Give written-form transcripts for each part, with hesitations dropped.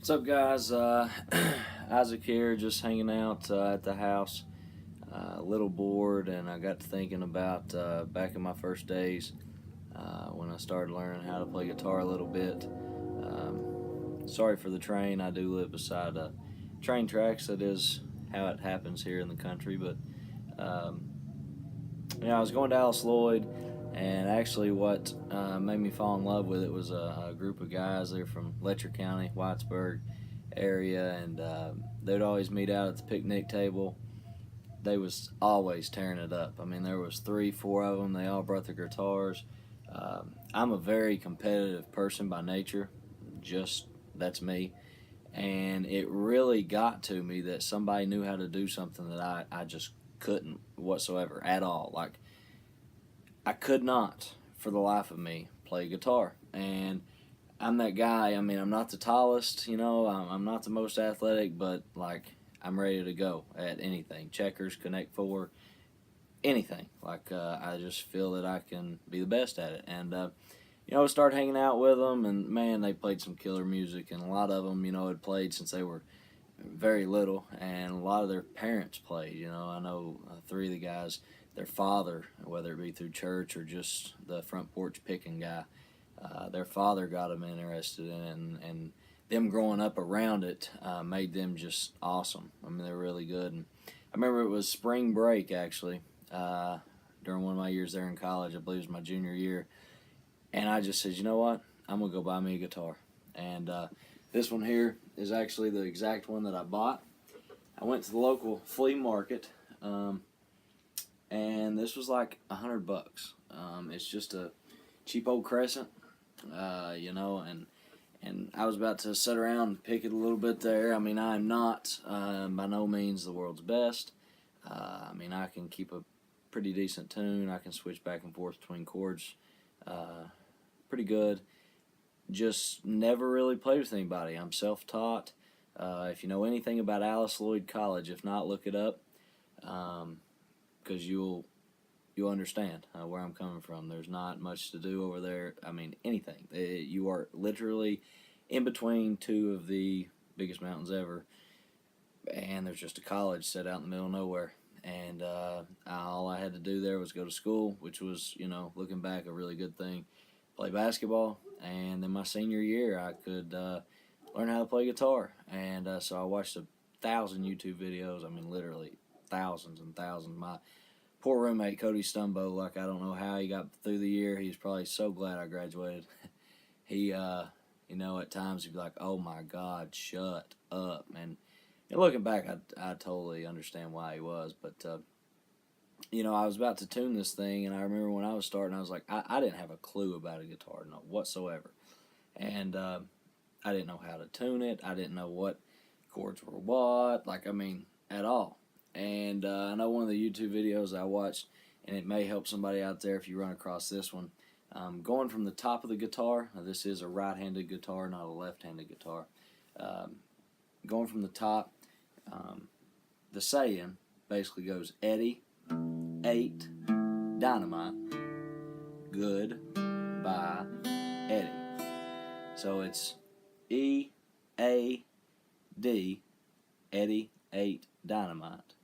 What's up, guys? Isaac here, just hanging out at the house, a little bored, and I got to thinking about back in my first days when I started learning how to play guitar a little bit. Sorry for the train. I do live beside train tracks. That is how it happens here in the country. But I was going to Alice Lloyd, and actually what made me fall in love with it was a group of guys. They're from Letcher County, Whitesburg area, and they'd always meet out at the picnic table. They was always tearing it up. I mean, there was 3-4 of them. They all brought their guitars. I'm a very competitive person by nature. Just that's me. And it really got to me that somebody knew how to do something that I just couldn't whatsoever at all. Like, I could not, for the life of me, play guitar. And I'm that guy. I mean, I'm not the tallest, I'm not the most athletic, but, like, I'm ready to go at anything. Checkers, Connect Four, anything. Like, I just feel that I can be the best at it. And, started hanging out with them, and, man, they played some killer music. And a lot of them, had played since they were very little, and a lot of their parents played. I know 3 of the guys, their father, whether it be through church or just the front porch picking guy, their father got them interested in it, and them growing up around it made them just awesome. I mean, they were really good. And I remember it was spring break, actually, during one of my years there in college. I believe it was my junior year, and I just said, you know what, I'm going to go buy me a guitar. And this one here is actually the exact one that I bought. I went to the local flea market, and this was like $100. It's just a cheap old Crescent, and I was about to sit around and pick it a little bit there. I mean, I'm not by no means the world's best. I mean, I can keep a pretty decent tune. I can switch back and forth between chords pretty good. Just never really played with anybody. I'm self-taught. If you know anything about Alice Lloyd College, if not, look it up, because you'll understand where I'm coming from. There's not much to do over there. I mean, anything. You are literally in between 2 of the biggest mountains ever, and there's just a college set out in the middle of nowhere. And all I had to do there was go to school, which was, looking back, a really good thing. Play basketball, and then my senior year I could learn how to play guitar. And so I watched 1,000 YouTube videos. I mean, literally thousands and thousands. My poor roommate, Cody Stumbo, like, I don't know how he got through the year. He's probably so glad I graduated. He, at times he'd be like, oh my God, shut up. And looking back, I totally understand why he was. But, I was about to tune this thing, and I remember when I was starting, I was like, I didn't have a clue about a guitar, no, whatsoever. And I didn't know how to tune it. I didn't know what chords were what, at all. And I know one of the YouTube videos I watched, and it may help somebody out there if you run across this one. Going from the top of the guitar, now this is a right-handed guitar, not a left-handed guitar. Going from the top, the saying basically goes Eddie, 8, dynamite, good, bye, Eddie. So it's E, A, D, Eddie, 8, dynamite.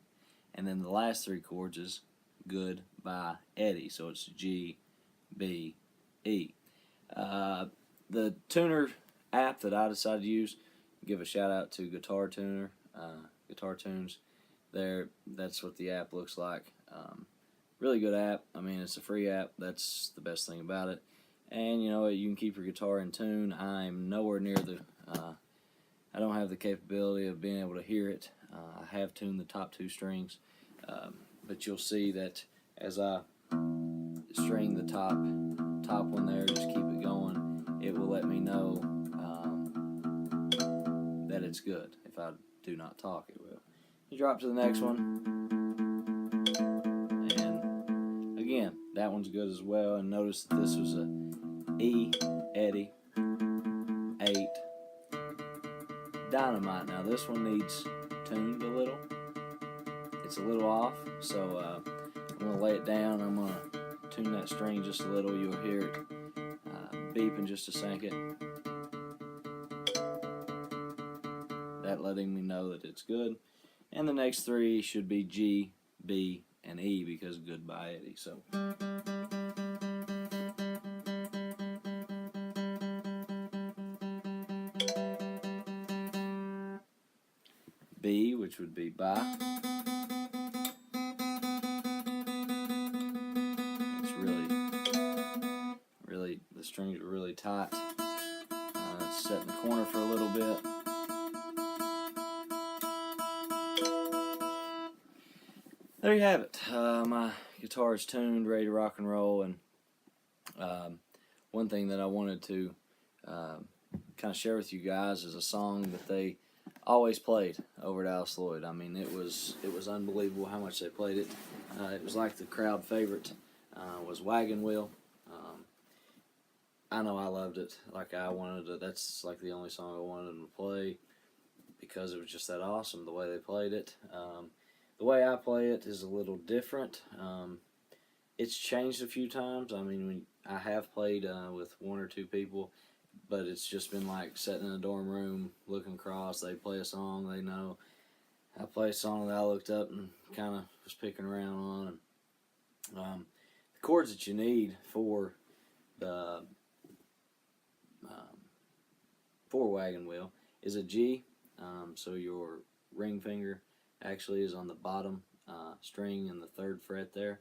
And then the last 3 chords is good, bye, Eddie. So it's G, B, E. The tuner app that I decided to use, give a shout out to Guitar Tuner, Guitar Tunes. That's what the app looks like. Really good app. I mean, it's a free app. That's the best thing about it. And you can keep your guitar in tune. I'm nowhere near I don't have the capability of being able to hear it. I have tuned the top 2 strings, but you'll see that as I string the top one there, just keep it going, it will let me know that it's good. If I do not talk, it will. You drop to the next one, and again, that one's good as well. And notice that this was a E, Eddie, 8, dynamite. Now this one needs tuned a little. It's a little off, so I'm going to lay it down. I'm going to tune that string just a little. You'll hear it beep in just a second. that, letting me know that it's good. And the next three should be G, B, and E, because Goodbye Eddie. So B, which would be bye. It's really, the strings are really tight. It's set in the corner for a little bit. There you have it. My guitar is tuned, ready to rock and roll. And one thing that I wanted to kind of share with you guys is a song that they always played over at Alice Lloyd. I mean, it was unbelievable how much they played it. It was like the crowd favorite was Wagon Wheel. I know I loved it. Like I wanted to. That's like the only song I wanted them to play because it was just that awesome the way they played it. The way I play it is a little different. It's changed a few times. I mean, I have played with one or two people, but it's just been like sitting in a dorm room, looking across. They play a song they know. I play a song that I looked up and kind of was picking around on. And the chords that you need for the for Wagon Wheel is a G. So your ring finger actually is on the bottom string in the 3rd fret there.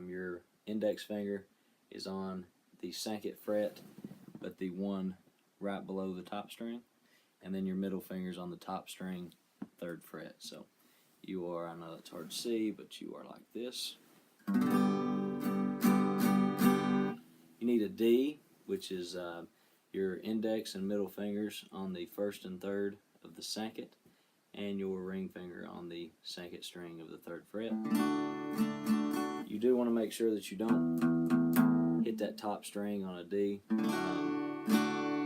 Your index finger is on the 2nd fret, but the one right below the top string, and then your middle finger's on the top string, 3rd fret. So you are, I know it's hard to see, but you are like this. You need a D, which is your index and middle fingers on the 1st and 3rd of the 2nd, and your ring finger on the 2nd string of the 3rd fret. You do want to make sure that you don't hit that top string on a D. You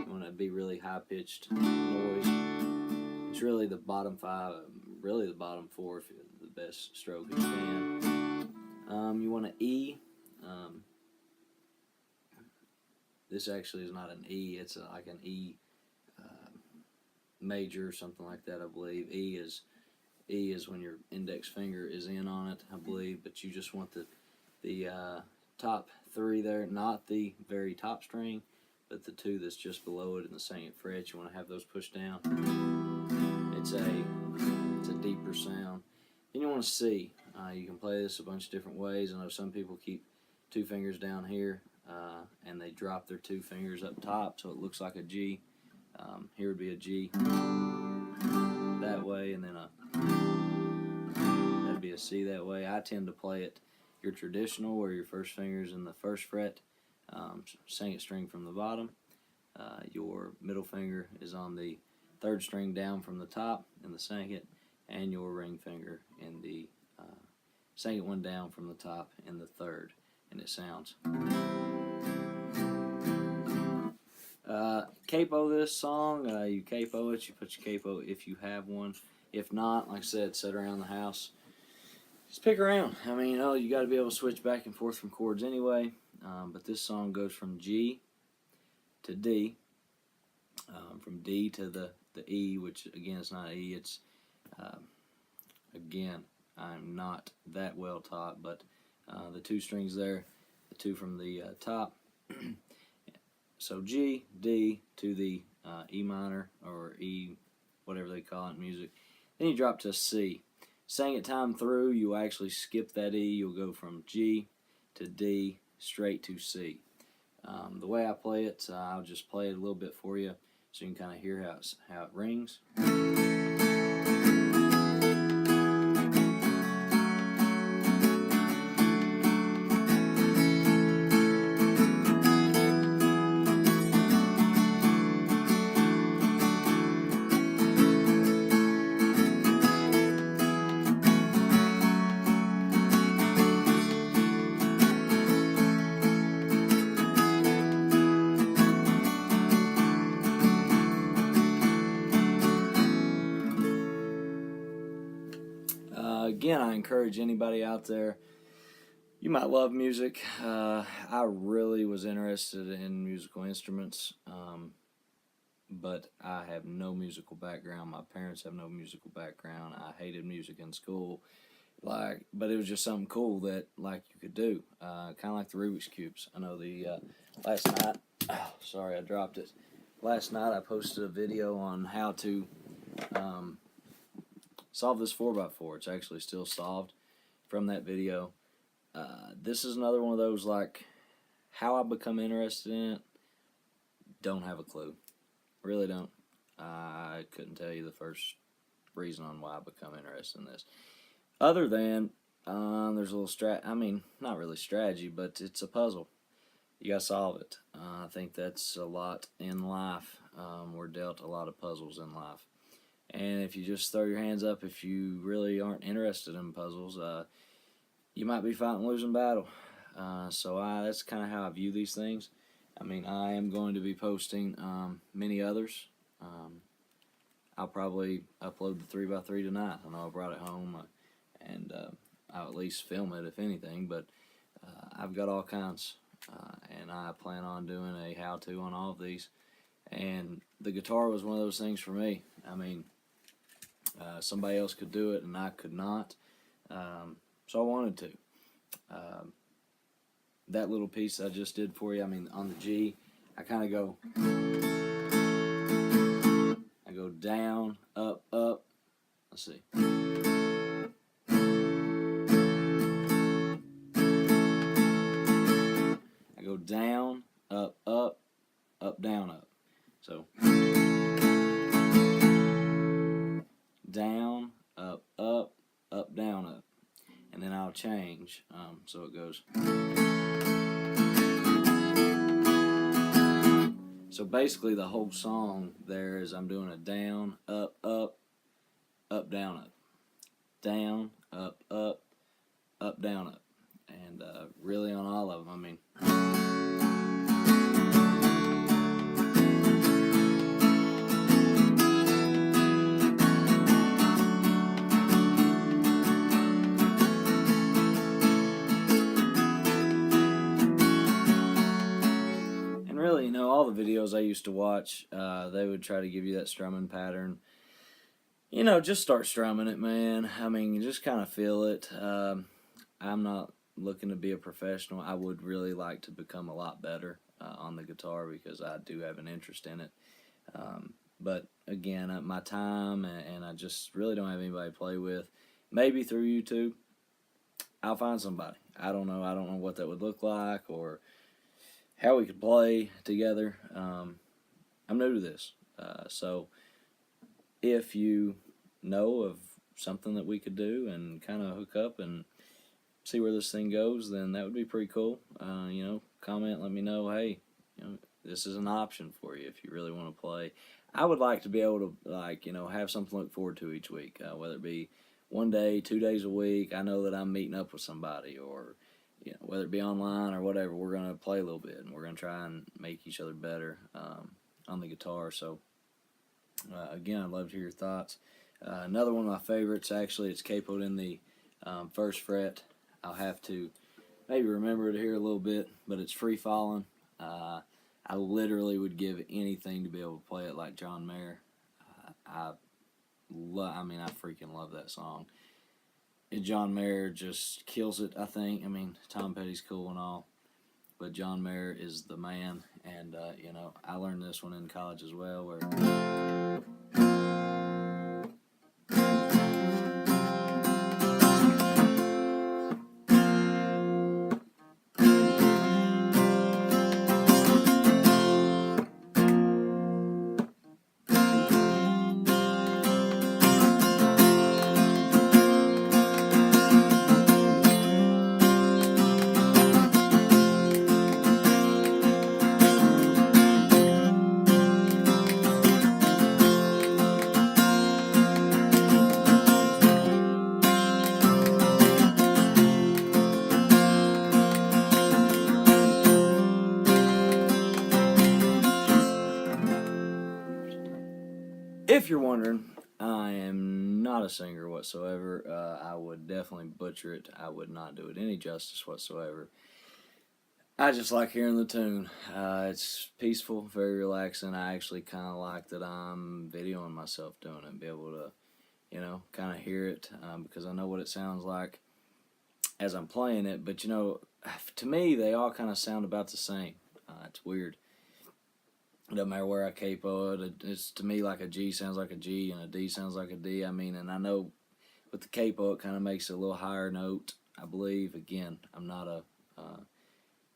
want to be really high-pitched noise. It's really the bottom 5, really the bottom 4 if you're the best stroke you can. You want an E. This actually is not an E, it's like an E major or something like that, I believe. E is when your index finger is in on it, I believe, but you just want the top 3 there, not the very top string, but the 2 that's just below it in the 2nd fret. You want to have those pushed down. It's a deeper sound. Then you want to C. You can play this a bunch of different ways. I know some people keep 2 fingers down here, and they drop their 2 fingers up top so it looks like a G. Here would be a G that way, and then that'd be a C that way. I tend to play it your traditional, where your first finger's in the 1st fret, 2nd string from the bottom. Your middle finger is on the 3rd string down from the top in the 2nd, and your ring finger in the 2nd one down from the top in the 3rd, and it sounds. Capo this song. You capo it. You put your capo if you have one. If not, like I said, sit around the house. Just pick around. I mean, you got to be able to switch back and forth from chords anyway. But this song goes from G to D, from D to the E, which again is not E. It's again, I'm not that well taught, but the 2 strings there, the 2 from the top. So G, D to the E minor, or E, whatever they call it in music. Then you drop to C. Sang it time through, you actually skip that E. You'll go from G to D straight to C. The way I play it, I'll just play it a little bit for you so you can kind of hear how it rings. Again, I encourage anybody out there, you might love music. I really was interested in musical instruments but I have no musical background. My parents have no musical background. I hated music in school, but it was just something cool that you could do, kind of like the Rubik's cubes. I know the last night. Oh, sorry, I dropped it. Last night I posted a video on how to solve this 4x4. It's actually still solved from that video. This is another one of those, how I become interested in it. Don't have a clue. Really don't. I couldn't tell you the first reason on why I become interested in this. Other than there's a little not really strategy, but it's a puzzle. You gotta solve it. I think that's a lot in life. We're dealt a lot of puzzles in life. And if you just throw your hands up, if you really aren't interested in puzzles, you might be fighting a losing battle. So that's kind of how I view these things. I mean, I am going to be posting many others. I'll probably upload the 3x3 tonight. I know I brought it home, and I'll at least film it if anything, but I've got all kinds, and I plan on doing a how-to on all of these. And the guitar was one of those things for me. I mean, somebody else could do it and I could not, so I wanted to. That little piece I just did for you, I mean, on the G, I kind of go, down, up, up. Let's see. I go down, up, up, up, down, up. So down, up, up, up, down, up. And then I'll change, so it goes. So basically the whole song there is I'm doing a down, up, up, up, down, up. Down, up, up, up, down, up. And really on all of them, I mean. Really, all the videos I used to watch, they would try to give you that strumming pattern. Just start strumming it, man. I mean, you just kind of feel it. I'm not looking to be a professional. I would really like to become a lot better on the guitar because I do have an interest in it. But again, my time, and I just really don't have anybody to play with. Maybe through YouTube, I'll find somebody. I don't know. I don't know what that would look like or how we could play together. I'm new to this, so if you know of something that we could do and kind of hook up and see where this thing goes, then that would be pretty cool. Comment, let me know, hey, this is an option for you if you really want to play. I would like to be able to, have something to look forward to each week, whether it be 1 day, 2 days a week. I know that I'm meeting up with somebody, or whether it be online or whatever, we're going to play a little bit, and we're going to try and make each other better on the guitar. So, again, I'd love to hear your thoughts. Another one of my favorites, actually, it's capoed in the 1st fret. I'll have to maybe remember it here a little bit, but it's Free Fallin'. I literally would give anything to be able to play it like John Mayer. I freaking love that song. John Mayer just kills it, I think. I mean, Tom Petty's cool and all, but John Mayer is the man. And I learned this one in college as well, where if you're wondering, I am not a singer whatsoever. I would definitely butcher it. I would not do it any justice whatsoever. I just like hearing the tune. It's peaceful, very relaxing. I actually kind of like that I'm videoing myself doing it, be able to, kind of hear it because I know what it sounds like as I'm playing it. But to me, they all kind of sound about the same. It's weird. It doesn't matter where I capo it. It's to me like a G sounds like a G and a D sounds like a D. I mean, and I know with the capo it kind of makes it a little higher note. I believe. Again,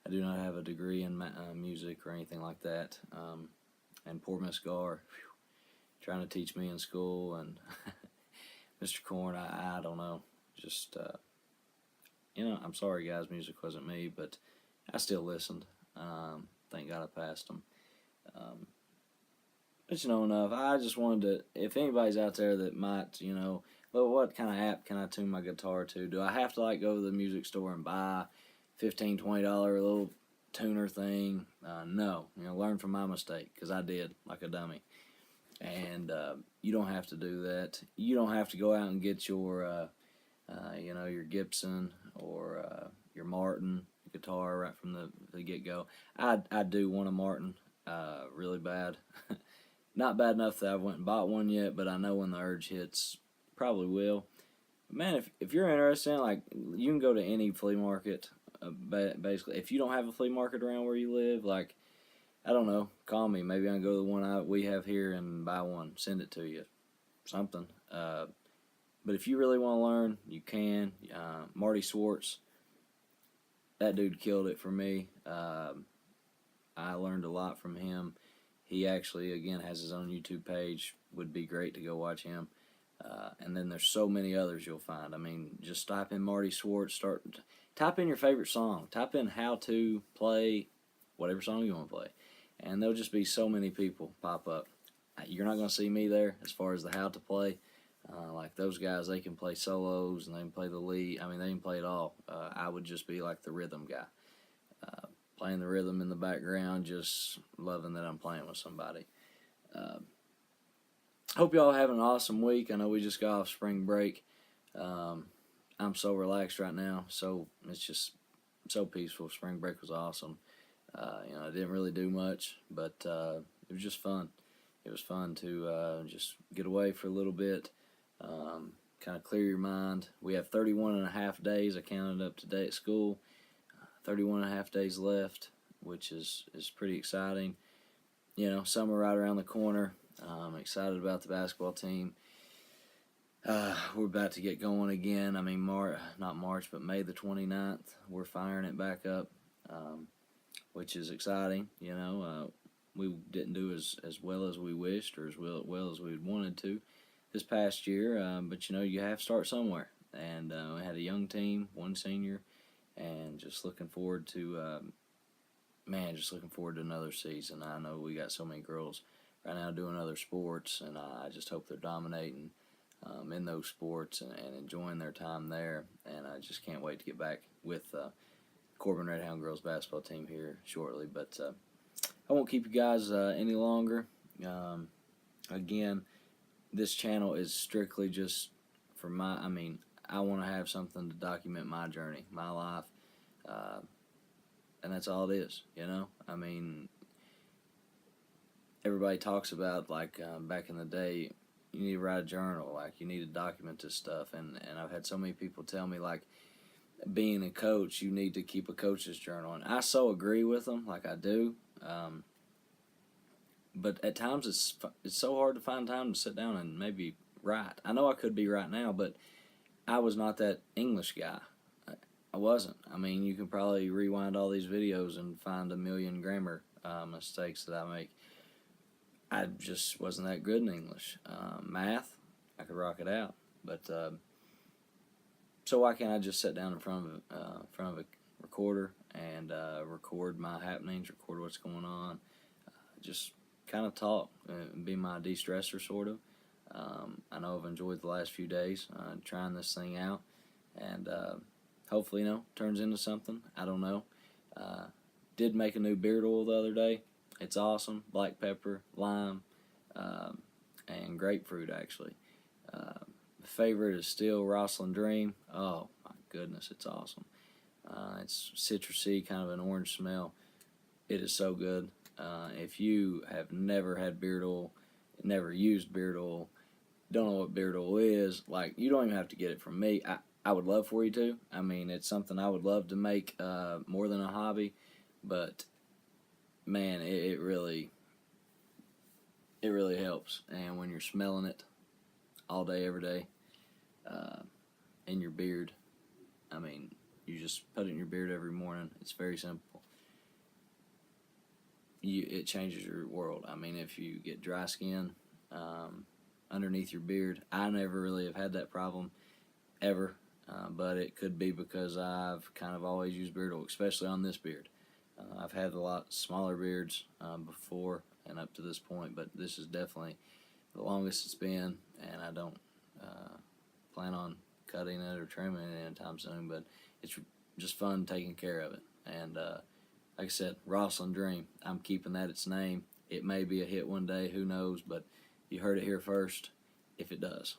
I do not have a degree in music or anything like that. And poor Miss Gar, trying to teach me in school, and Mr. Corn, I don't know. Just, I'm sorry, guys, music wasn't me, but I still listened. Thank God I passed them. But enough. I just wanted to, if anybody's out there that might, well, what kind of app can I tune my guitar to? Do I have to go to the music store and buy $15, $20 little tuner thing? No. Learn from my mistake, because I did, like a dummy. And you don't have to do that. You don't have to go out and get your, your Gibson or your Martin guitar right from the get-go. I do want a Martin really bad. Not bad enough that I went and bought one yet, but I know when the urge hits, probably will. But man, if you're interested, you can go to any flea market. Basically, if you don't have a flea market around where you live, I don't know, call me. Maybe I can go to the one we have here and buy one, send it to you, something. But if you really want to learn, you can. Marty Swartz, that dude killed it for me. I learned a lot from him. He actually, again, has his own YouTube page. Would be great to go watch him. And then there's so many others you'll find. I mean, just type in Marty Swartz. Type in your favorite song. Type in how to play whatever song you want to play. And there'll just be so many people pop up. You're not going to see me there as far as the how to play. Like those guys, they can play solos and they can play the lead. I mean, they can play it all. I would just be like the rhythm guy. Playing the rhythm in the background, just loving that I'm playing with somebody. Hope y'all having an awesome week. I know we just got off spring break. I'm so relaxed right now. So it's just so peaceful. Spring break was awesome. I didn't really do much, but it was just fun. It was fun to just get away for a little bit, kind of clear your mind. We have 31 and a half days. I counted up today at school. 31 and a half days left, which is pretty exciting. Summer right around the corner. I'm excited about the basketball team. We're about to get going again. I mean, not March, but May the 29th. We're firing it back up, which is exciting. We didn't do as well as we wished or as well as we wanted to this past year, but you have to start somewhere. And we had a young team, one senior, and just looking forward to another season. I know we got so many girls right now doing other sports, and I just hope they're dominating in those sports and enjoying their time there. And I just can't wait to get back with Corbin Red Hound girls basketball team here shortly. But I won't keep you guys any longer. Again, this channel is strictly just for I want to have something to document my journey, my life, and that's all it is, I mean, everybody talks about, back in the day, you need to write a journal, you need to document this stuff, and I've had so many people tell me, being a coach, you need to keep a coach's journal, and I so agree with them, I do, but at times it's so hard to find time to sit down and maybe write. I know I could be right now, but I was not that English guy. I wasn't. I mean, you can probably rewind all these videos and find a million grammar mistakes that I make. I just wasn't that good in English. Math, I could rock it out. But so why can't I just sit down in front of a recorder and record my happenings, record what's going on, just kind of talk and be my de-stressor, sort of. I know I've enjoyed the last few days trying this thing out, and hopefully, turns into something. I don't know. Did make a new beard oil the other day. It's awesome. Black pepper, lime, and grapefruit, actually. Favorite is still Rosslyn Dream. Oh, my goodness, it's awesome. It's citrusy, kind of an orange smell. It is so good. If you have never had beard oil, never used beard oil, don't know what beard oil is, like, you don't even have to get it from me. I would love for you to. I mean, it's something I would love to make more than a hobby, but man, it really helps. And when you're smelling it all day, every day, in your beard, I mean, you just put it in your beard every morning. It's very simple. It changes your world. I mean, if you get dry skin underneath your beard, I never really have had that problem ever, but it could be because I've kind of always used beard oil, especially on this beard. I've had a lot smaller beards before and up to this point, but this is definitely the longest it's been, and I don't plan on cutting it or trimming it anytime soon, but it's just fun taking care of it. And like I said, Rosslyn Dream, I'm keeping that its name. It may be a hit one day, who knows, but you heard it here first if it does.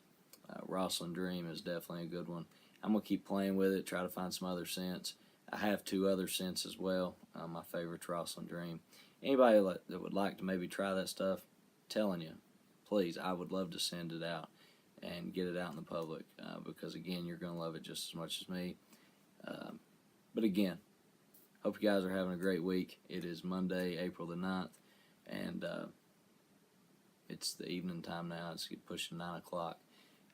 Rosslyn Dream is definitely a good one. I'm going to keep playing with it, try to find some other scents. I have 2 other scents as well. My favorite's Rosslyn Dream. Anybody that would like to maybe try that stuff, telling you, please, I would love to send it out and get it out in the public because, again, you're going to love it just as much as me. But again, hope you guys are having a great week. It is Monday, April the 9th, and it's the evening time now. It's pushing 9 o'clock.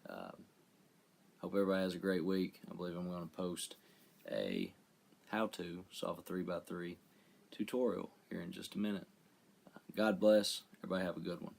Hope everybody has a great week. I believe I'm going to post a how-to solve a 3x3 tutorial here in just a minute. God bless. Everybody have a good one.